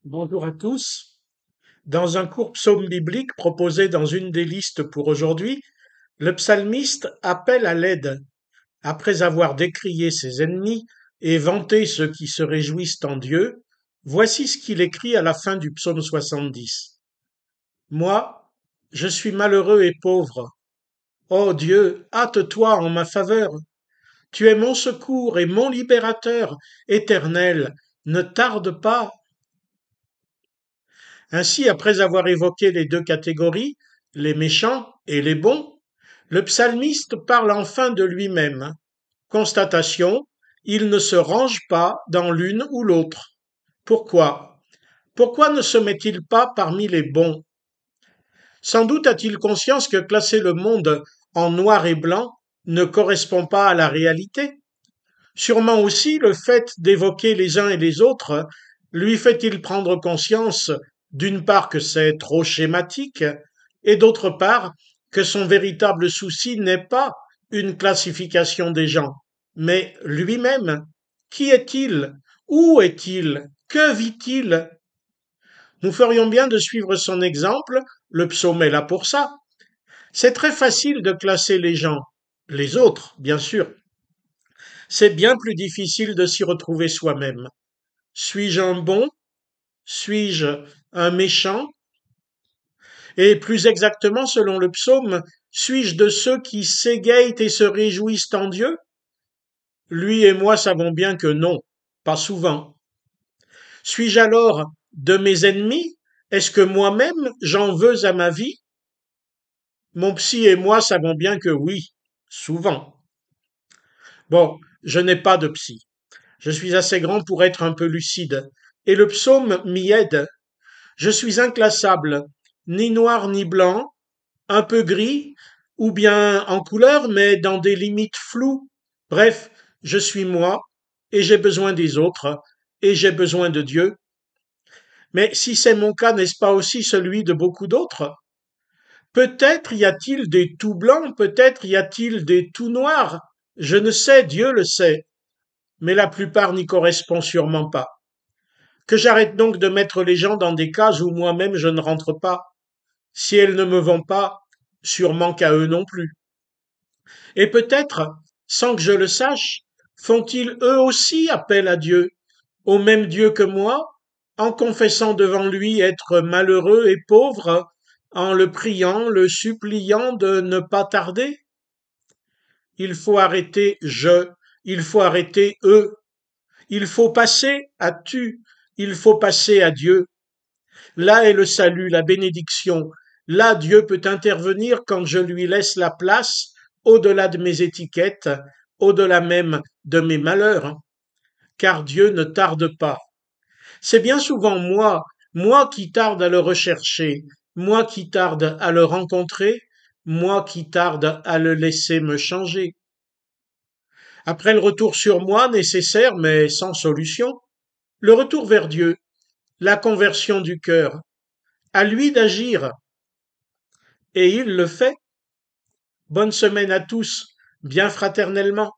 Bonjour à tous. Dans un court psaume biblique proposé dans une des listes pour aujourd'hui, le psalmiste appelle à l'aide. Après avoir décrié ses ennemis et vanté ceux qui se réjouissent en Dieu, voici ce qu'il écrit à la fin du psaume 70. Moi, je suis malheureux et pauvre. Ô Dieu, hâte-toi en ma faveur. Tu es mon secours et mon libérateur. Éternel, ne tarde pas. Ainsi, après avoir évoqué les deux catégories, les méchants et les bons, le psalmiste parle enfin de lui-même. Constatation, il ne se range pas dans l'une ou l'autre. Pourquoi? Pourquoi ne se met-il pas parmi les bons? Sans doute a-t-il conscience que classer le monde en noir et blanc ne correspond pas à la réalité. Sûrement aussi le fait d'évoquer les uns et les autres lui fait-il prendre conscience d'une part que c'est trop schématique et d'autre part que son véritable souci n'est pas une classification des gens, mais lui-même. Qui est-il? Où est-il? Que vit-il? Nous ferions bien de suivre son exemple, le psaume est là pour ça. C'est très facile de classer les gens, les autres, bien sûr. C'est bien plus difficile de s'y retrouver soi-même. Suis-je un bon? Suis-je un méchant? Et plus exactement, selon le psaume, suis-je de ceux qui s'égayent et se réjouissent en Dieu? Lui et moi savons bien que non, pas souvent. Suis-je alors de mes ennemis? Est-ce que moi-même j'en veux à ma vie? Mon psy et moi savons bien que oui, souvent. Bon, je n'ai pas de psy. Je suis assez grand pour être un peu lucide. Et le psaume m'y aide. Je suis inclassable, ni noir ni blanc, un peu gris, ou bien en couleur, mais dans des limites floues. Bref, je suis moi, et j'ai besoin des autres, et j'ai besoin de Dieu. Mais si c'est mon cas, n'est-ce pas aussi celui de beaucoup d'autres? Peut-être y a-t-il des tout blancs, peut-être y a-t-il des tout noirs. Je ne sais, Dieu le sait, mais la plupart n'y correspond sûrement pas. Que j'arrête donc de mettre les gens dans des cases où moi-même je ne rentre pas. Si elles ne me vont pas, sûrement qu'à eux non plus. Et peut-être, sans que je le sache, font-ils eux aussi appel à Dieu, au même Dieu que moi, en confessant devant lui être malheureux et pauvre, en le priant, le suppliant de ne pas tarder? Il faut arrêter il faut arrêter eux, il faut passer à tu, il faut passer à Dieu. Là est le salut, la bénédiction. Là, Dieu peut intervenir quand je lui laisse la place, au-delà de mes étiquettes, au-delà même de mes malheurs, car Dieu ne tarde pas. C'est bien souvent moi qui tarde à le rechercher, moi qui tarde à le rencontrer, moi qui tarde à le laisser me changer. Après le retour sur moi, nécessaire mais sans solution, le retour vers Dieu, la conversion du cœur, à lui d'agir, et il le fait. Bonne semaine à tous, bien fraternellement.